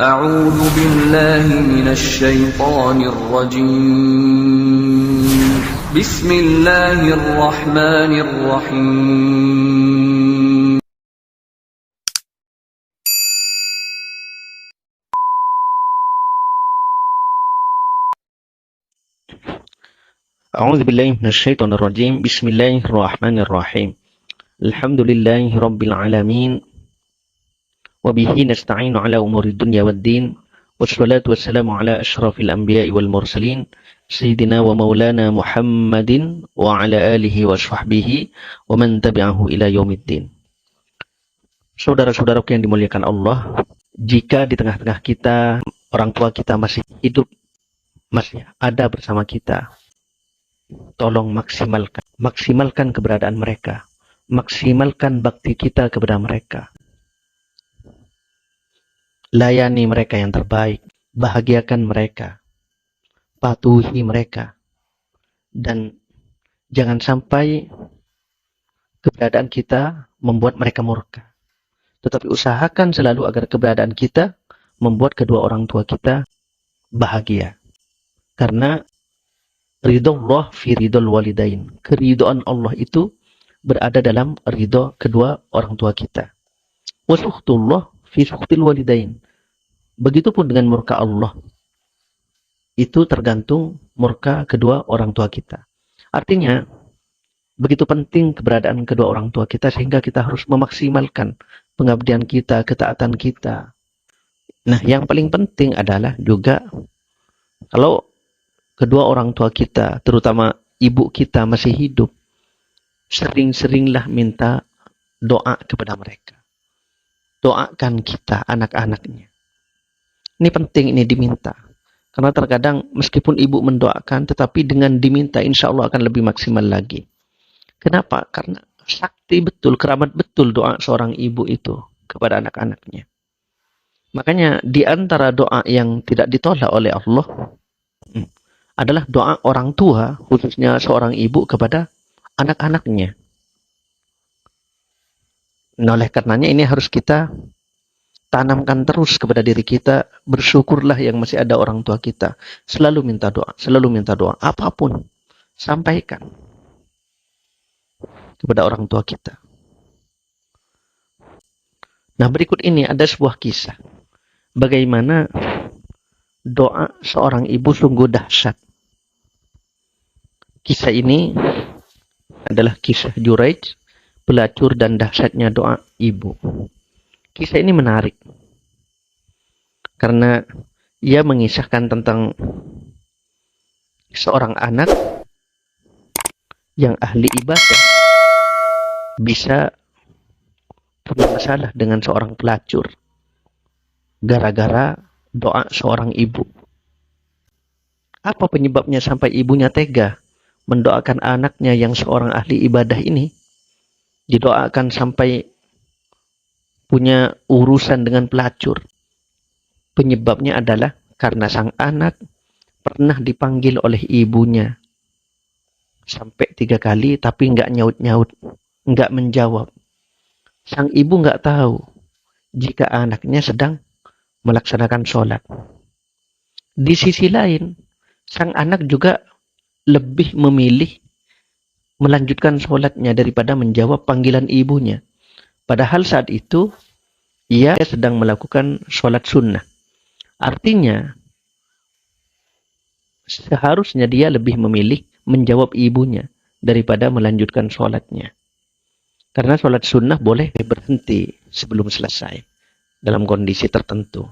أعوذ بالله من الشيطان الرجيم بسم الله الرحمن الرحيم أعوذ بالله من الشيطان الرجيم بسم الله الرحمن الرحيم الحمد لله رب العالمين وبه نستعين على أمور الدنيا والدين والصلاة والسلام على أشرف الأنبياء والمرسلين سيدنا ومولانا محمد وعلى آله وصحبه ومن تبعه إلى يوم الدين. Saudara-saudaraku yang dimuliakan Allah, jika di tengah-tengah kita orang tua kita masih hidup, masih ada bersama kita, tolong maksimalkan keberadaan mereka, maksimalkan bakti kita kepada mereka, layani mereka yang terbaik, bahagiakan mereka, patuhi mereka, dan jangan sampai keberadaan kita membuat mereka murka. Tetapi usahakan selalu agar keberadaan kita membuat kedua orang tua kita bahagia. Karena ridho fi ridhol walidain. Keridhaan Allah itu berada dalam ridho kedua orang tua kita. Wa sukhtullah fi sukhtil walidain. Begitupun dengan murka Allah. Itu tergantung murka kedua orang tua kita. Artinya, begitu penting keberadaan kedua orang tua kita sehingga kita harus memaksimalkan pengabdian kita, ketaatan kita. Nah, yang paling penting adalah juga kalau kedua orang tua kita, terutama ibu kita masih hidup, sering-seringlah minta doa kepada mereka. Doakan kita, anak-anaknya. Ini penting, ini diminta. Karena terkadang meskipun ibu mendoakan, tetapi dengan diminta insya Allah akan lebih maksimal lagi. Kenapa? Karena sakti betul, keramat betul doa seorang ibu itu kepada anak-anaknya. Makanya di antara doa yang tidak ditolak oleh Allah adalah doa orang tua, khususnya seorang ibu kepada anak-anaknya. Nah, oleh karenanya ini harus kita tanamkan terus kepada diri kita. Bersyukurlah yang masih ada orang tua kita. Selalu minta doa, apapun sampaikan kepada orang tua kita. Nah, berikut ini ada sebuah kisah. Bagaimana doa seorang ibu sungguh dahsyat. Kisah ini adalah kisah Juraij, pelacur dan dahsyatnya doa ibu. Kisah ini menarik. Karena ia mengisahkan tentang seorang anak yang ahli ibadah bisa punya masalah dengan seorang pelacur gara-gara doa seorang ibu. Apa penyebabnya sampai ibunya tega mendoakan anaknya yang seorang ahli ibadah ini didoakan sampai punya urusan dengan pelacur? Penyebabnya adalah karena sang anak pernah dipanggil oleh ibunya sampai 3 kali tapi nggak nyaut-nyaut, nggak menjawab. Sang ibu nggak tahu jika anaknya sedang melaksanakan sholat. Di sisi lain, sang anak juga lebih memilih melanjutkan sholatnya daripada menjawab panggilan ibunya. Padahal saat itu, ia sedang melakukan sholat sunnah. Artinya, seharusnya dia lebih memilih menjawab ibunya daripada melanjutkan sholatnya. Karena sholat sunnah boleh berhenti sebelum selesai dalam kondisi tertentu.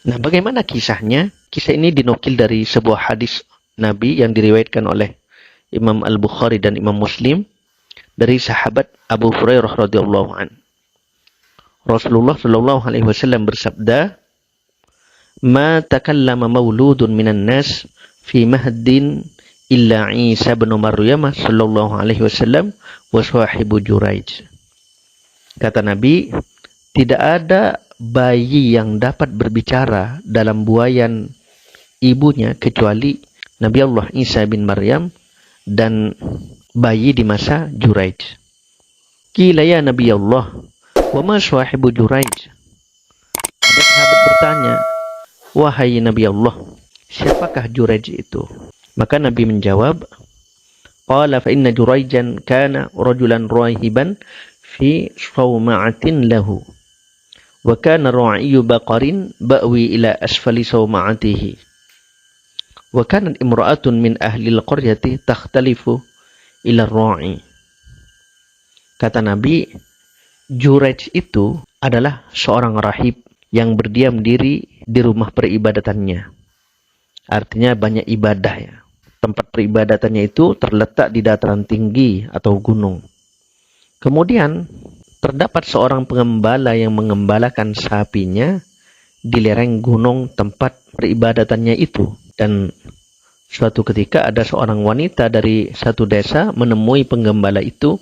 Nah, bagaimana kisahnya? Kisah ini dinukil dari sebuah hadis Nabi yang diriwayatkan oleh Imam Al-Bukhari dan Imam Muslim dari sahabat Abu Hurairah radhiyallahu an. Rasulullah sallallahu alaihi wasallam bersabda, "Ma takallama mauludun minan nas fi mahdin illa Isa bin Maryam sallallahu alaihi wasallam wa sahibu Juraij." Kata Nabi, tidak ada bayi yang dapat berbicara dalam buayan ibunya kecuali Nabi Allah Isa bin Maryam dan bayi di masa Juraij. Qila ya Nabi Allah, wa ma sahibu Juraij? Ada sahabat bertanya, "Wahai Nabi Allah, siapakah Juraij itu?" Maka Nabi menjawab, "Qala fa inna Juraijan kana rajulan rahiban fi sawma'atin lahu. Wa kana ra'iyu baqarin ba'wi ila asfali sawma'atihi. Wa kanat imra'atun min ahli al-qaryati takhtalifu ila ra'i." Kata Nabi, Juraij itu adalah seorang rahib yang berdiam diri di rumah peribadatannya. Artinya banyak ibadah ya. Tempat peribadatannya itu terletak di dataran tinggi atau gunung. Kemudian terdapat seorang pengembala yang mengembalakan sapinya di lereng gunung tempat peribadatannya itu. Dan suatu ketika ada seorang wanita dari satu desa menemui penggembala itu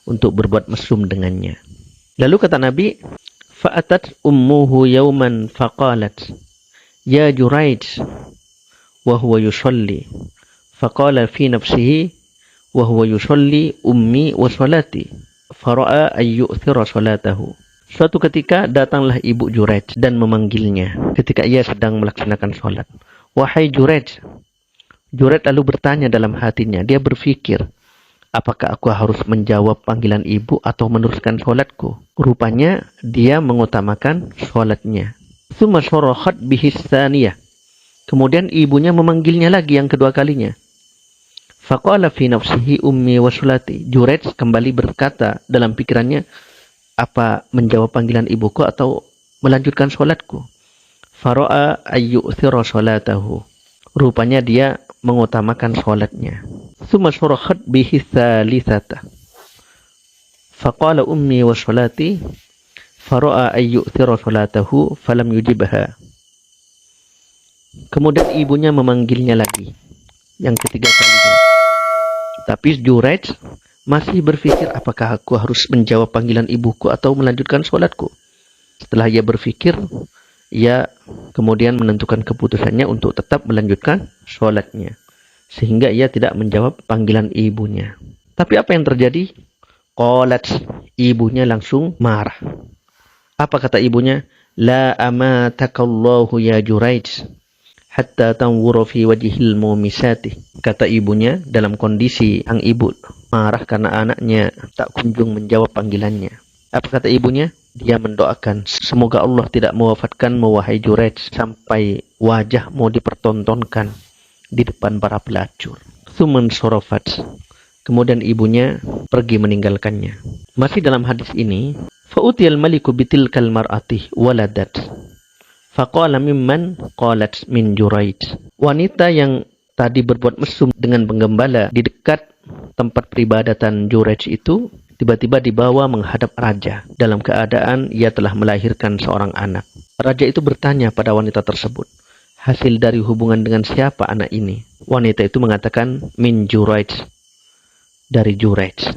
untuk berbuat mesum dengannya. Lalu kata Nabi, fa'atat ummuhu yawman faqalat, "Ya Juraij," wa huwa yusalli. Faqala fi nafsihi, "Wa huwa yusalli ummi wa salati." Fara'a ay yu'thira salatahu. Suatu ketika datanglah ibu Juraij dan memanggilnya ketika ia sedang melaksanakan sholat. "Wahai Juraij." Juraij lalu bertanya dalam hatinya, dia berpikir, apakah aku harus menjawab panggilan ibu atau meneruskan sholatku? Rupanya dia mengutamakan sholatnya. Tsumma sharahat bihi tsaniyah. Kemudian ibunya memanggilnya lagi yang kedua kalinya. Faqala fi nafsihi ummi wa sholati. Juraij kembali berkata dalam pikirannya, apa menjawab panggilan ibuku atau melanjutkan sholatku? Fara'a ayyu'thira sholatahu. Rupanya dia mengutamakan sholatnya. Tsumma sharahat bihi tsalitsata. Faqala ummi wa sholati. Fara'a ayyu'thira sholatahu falam yujibha. Kemudian ibunya memanggilnya lagi yang ketiga kalinya. Tapi Juraij masih berpikir, apakah aku harus menjawab panggilan ibuku atau melanjutkan sholatku? Setelah ia berpikir, ia kemudian menentukan keputusannya untuk tetap melanjutkan sholatnya. Sehingga ia tidak menjawab panggilan ibunya. Tapi apa yang terjadi? Qalat, ibunya langsung marah. Apa kata ibunya? La amatakallahu ya Juraij, hatta tanwura fi wajhil mumisati. Kata ibunya dalam kondisi sang ibu marah karena anaknya tak kunjung menjawab panggilannya. Apa kata ibunya? Dia mendoakan, semoga Allah tidak mewafatkanmu wahai Juraij sampai wajahmu dipertontonkan di depan para pelacur. Tsumman sorofat. Kemudian ibunya pergi meninggalkannya. Masih dalam hadis ini, fa'utiyal maliku bitilkal mar'ati waladat. Faqala mimman qalat min Juraij. Wanita yang tadi berbuat mesum dengan penggembala di dekat tempat peribadatan Juraij itu tiba-tiba dibawa menghadap raja dalam keadaan ia telah melahirkan seorang anak. Raja itu bertanya pada wanita tersebut, hasil dari hubungan dengan siapa anak ini? Wanita itu mengatakan min Juraij, dari Juraij.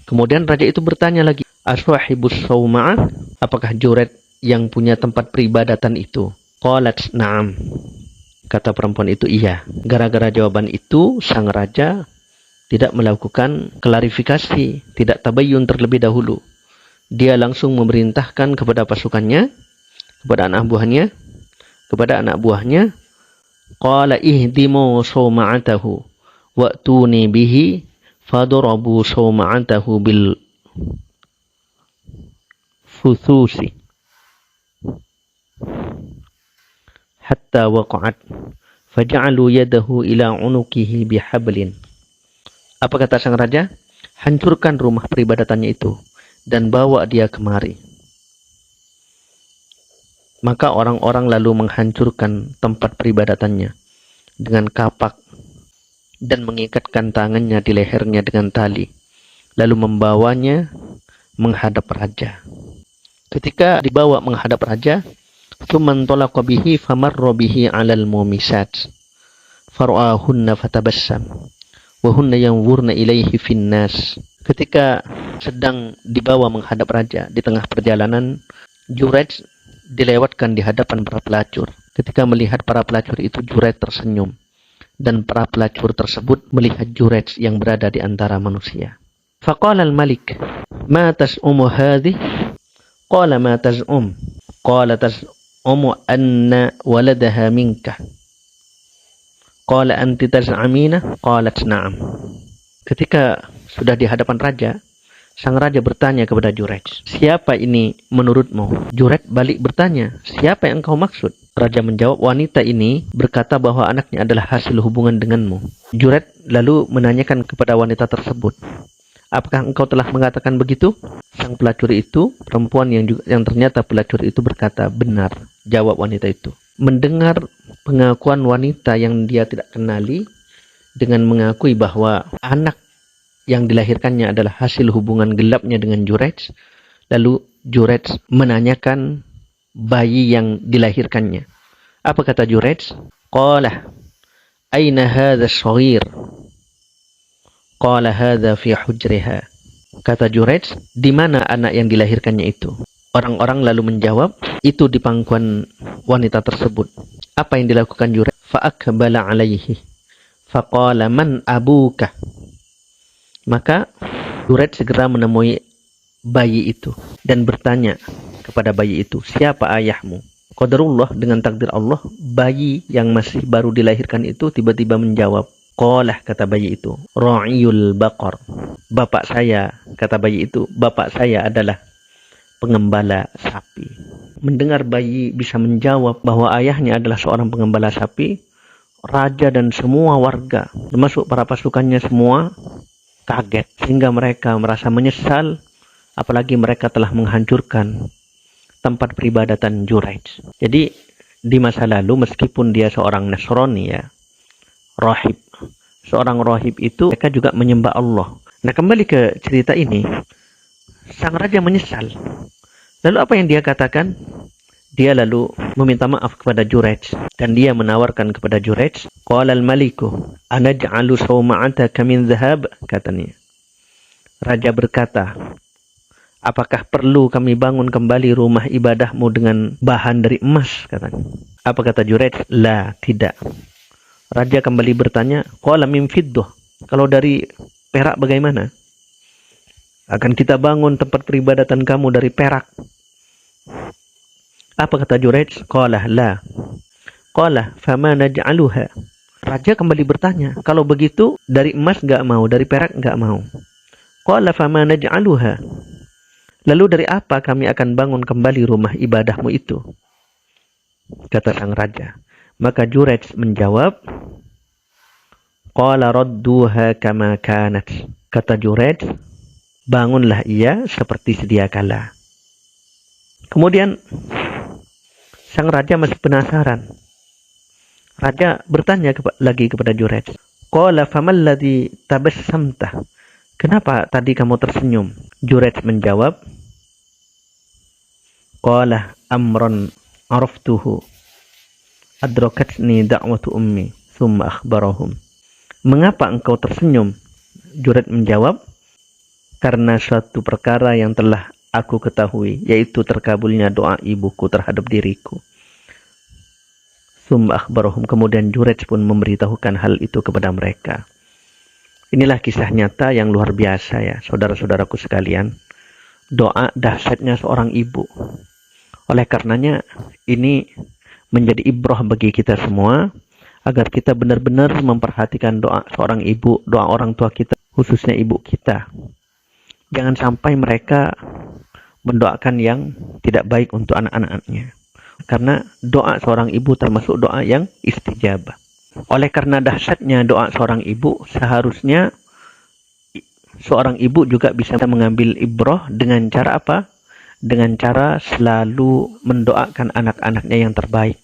Kemudian raja itu bertanya lagi, aswahibus sawma'ah, apakah Juraij yang punya tempat peribadatan itu? Qalat na'am. Kata perempuan itu iya. Gara-gara jawaban itu, sang raja tidak melakukan klarifikasi, tidak tabayyun terlebih dahulu. Dia langsung memerintahkan kepada pasukannya, kepada anak buahnya, qala ihdimu sawma'atahu wa'tuni bihi fadarabu sawma'atahu bil fususi hatta waqa'at faja'alu yadahu ila unukihi bihablin. Apa kata sang raja? Hancurkan rumah peribadatannya itu dan bawa dia kemari. Maka orang-orang lalu menghancurkan tempat peribadatannya dengan kapak dan mengikatkan tangannya di lehernya dengan tali, lalu membawanya menghadap raja. Ketika dibawa menghadap raja, tsumman talaqa bihi famarra bihi 'alal mumisat fara'ahunna fatabassam wa hunna yanzurna ilaihi finnas. Ketika sedang dibawa menghadap raja di tengah perjalanan, Juraij dilewatkan di hadapan para pelacur. Ketika melihat para pelacur itu, Juraij tersenyum dan para pelacur tersebut melihat Juraij yang berada di antara manusia. Faqala al-malik, "Ma tas'umu hadhihi?" Qala ma taz'um. Qala anna waladaha minka. Qala anti taz'amina? Qalat na'am. Ketika sudah di hadapan raja, sang raja bertanya kepada Jurayj, siapa ini menurutmu? Jurayj balik bertanya, siapa yang engkau maksud? Raja menjawab, wanita ini berkata bahwa anaknya adalah hasil hubungan denganmu. Jurayj lalu menanyakan kepada wanita tersebut, apakah engkau telah mengatakan begitu? Sang pelacur itu, perempuan yang ternyata pelacur itu berkata, benar, jawab wanita itu. Mendengar pengakuan wanita yang dia tidak kenali dengan mengakui bahwa anak yang dilahirkannya adalah hasil hubungan gelapnya dengan Jurayj, lalu Jurayj menanyakan bayi yang dilahirkannya. Apa kata Jurayj? Qala aina hadha as-saghir? Qala hadha fi hujriha. Kata Jurayj, di mana anak yang dilahirkannya itu? Orang-orang lalu menjawab, itu di pangkuan wanita tersebut. Apa yang dilakukan Jurayj? Fa'akbala alaihi faqala man abuka. Maka Jurayj segera menemui bayi itu dan bertanya kepada bayi itu, siapa ayahmu? Qadarullah, dengan takdir Allah, bayi yang masih baru dilahirkan itu tiba-tiba menjawab, qala, kata bayi itu, ra'iyul baqar. Bapak saya, kata bayi itu, bapak saya adalah pengembala sapi. Mendengar bayi bisa menjawab bahwa ayahnya adalah seorang pengembala sapi, raja dan semua warga, termasuk para pasukannya semua, kaget. Sehingga mereka merasa menyesal, apalagi mereka telah menghancurkan tempat peribadatan Jurayj. Jadi, di masa lalu, meskipun dia seorang Nasrani, ya, rahib, seorang rahib itu, mereka juga menyembah Allah. Nah, kembali ke cerita ini, sang raja menyesal. Lalu apa yang dia katakan? Dia lalu meminta maaf kepada Jurayj dan dia menawarkan kepada Jurayj, qala al-maliku anaj'alu sawma'ataka min dhahab, katanya. Raja berkata, apakah perlu kami bangun kembali rumah ibadahmu dengan bahan dari emas, katanya. Apa kata Jurayj? La, tidak. Raja kembali bertanya, qala min fiddah, kalau dari perak bagaimana? Akan kita bangun tempat peribadatan kamu dari perak. Apa kata Jurayj? Qala la. Qala fama naj'aluha. Raja kembali bertanya, kalau begitu dari emas enggak mau, dari perak enggak mau. Qala fama naj'aluha. Lalu dari apa kami akan bangun kembali rumah ibadahmu itu? Kata sang raja. Maka Jurayj menjawab, qala radduha kama kanat. Kata Jurayj, bangunlah ia seperti sedia kala. Kemudian sang raja masih penasaran. Raja bertanya lagi kepada Jurayj, qala famal ladzi tabassamta. Kenapa tadi kamu tersenyum? Jurayj menjawab, qala amran araftuhu adrakatni da'watu ummi thumma akhbarahum. Mengapa engkau tersenyum? Jurayj menjawab, karena suatu perkara yang telah aku ketahui, yaitu terkabulnya doa ibuku terhadap diriku. Thumma akhbarahum. Kemudian Jurayj pun memberitahukan hal itu kepada mereka. Inilah kisah nyata yang luar biasa, ya, saudara-saudaraku sekalian. Doa dahsyatnya seorang ibu. Oleh karenanya, ini menjadi ibrah bagi kita semua, agar kita benar-benar memperhatikan doa seorang ibu, doa orang tua kita, khususnya ibu kita. Jangan sampai mereka mendoakan yang tidak baik untuk anak-anaknya. Karena doa seorang ibu termasuk doa yang istijabah. Oleh karena dahsyatnya doa seorang ibu, seharusnya seorang ibu juga bisa mengambil ibrah dengan cara apa? Dengan cara selalu mendoakan anak-anaknya yang terbaik.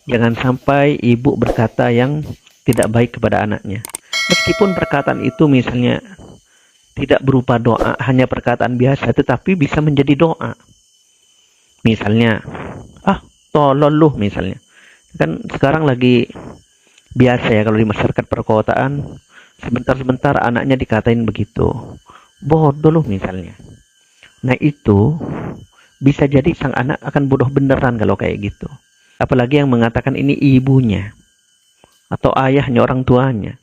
Jangan sampai ibu berkata yang tidak baik kepada anaknya. Meskipun perkataan itu misalnya tidak berupa doa, hanya perkataan biasa, tetapi bisa menjadi doa. Misalnya, tolol lu misalnya. Kan sekarang lagi biasa ya kalau di masyarakat perkotaan, sebentar-sebentar anaknya dikatain begitu. Bodoh lu misalnya. Nah itu bisa jadi sang anak akan bodoh beneran kalau kayak gitu. Apalagi yang mengatakan ini ibunya atau ayahnya, orang tuanya.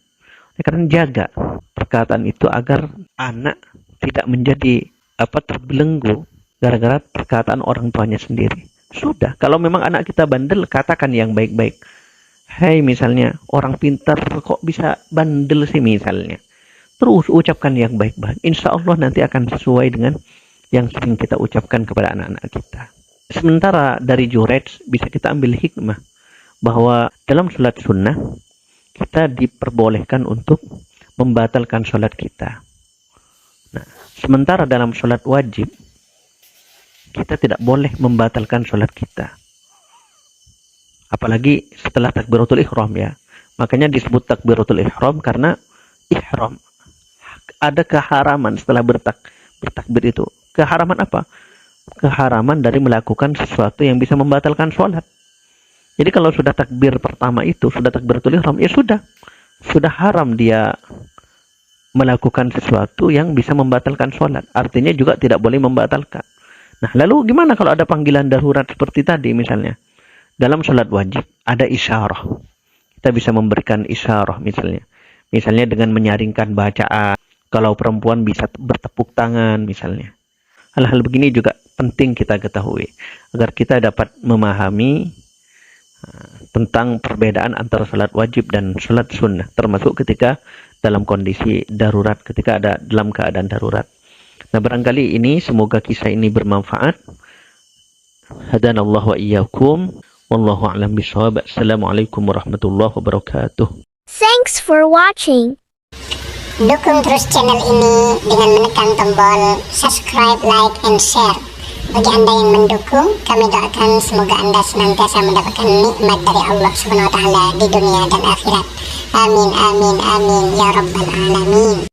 Karena jaga perkataan itu agar anak tidak menjadi terbelenggu gara-gara perkataan orang tuanya sendiri. Sudah, kalau memang anak kita bandel, katakan yang baik-baik. Hei, misalnya, orang pintar kok bisa bandel sih misalnya. Terus ucapkan yang baik-baik. Insya Allah nanti akan sesuai dengan yang sering kita ucapkan kepada anak-anak kita. Sementara dari Jurejd bisa kita ambil hikmah bahwa dalam sholat sunnah kita diperbolehkan untuk membatalkan sholat kita. Nah, sementara dalam sholat wajib kita tidak boleh membatalkan sholat kita. Apalagi setelah takbiratul ihram ya. Makanya disebut takbiratul ihram karena ihram. Ada keharaman setelah bertakbir itu. Keharaman apa? Keharaman dari melakukan sesuatu yang bisa membatalkan sholat. Jadi kalau sudah takbir pertama itu, sudah takbiratul ihram, ya sudah haram dia melakukan sesuatu yang bisa membatalkan sholat. Artinya juga tidak boleh membatalkan. Nah, lalu gimana kalau ada panggilan darurat seperti tadi misalnya? Dalam sholat wajib ada isyarah. Kita bisa memberikan isyarah misalnya. Misalnya dengan menyaringkan bacaan. Kalau perempuan bisa bertepuk tangan misalnya. Hal-hal begini juga penting kita ketahui. Agar kita dapat memahami tentang perbedaan antara sholat wajib dan sholat sunnah. Termasuk ketika dalam kondisi darurat. Ketika ada dalam keadaan darurat. Nah, barangkali ini semoga kisah ini bermanfaat. Hadanallahu wa iyyakum. Wallahu a'lam bishawab. Assalamualaikum warahmatullahi wabarakatuh. Thanks for watching. Dukung terus channel ini dengan menekan tombol subscribe, like, and share. Bagi Anda yang mendukung, kami doakan semoga Anda senantiasa mendapatkan nikmat dari Allah Subhanahu wa Ta'ala di dunia dan akhirat. Amin, amin, amin, ya Rabbal Alamin.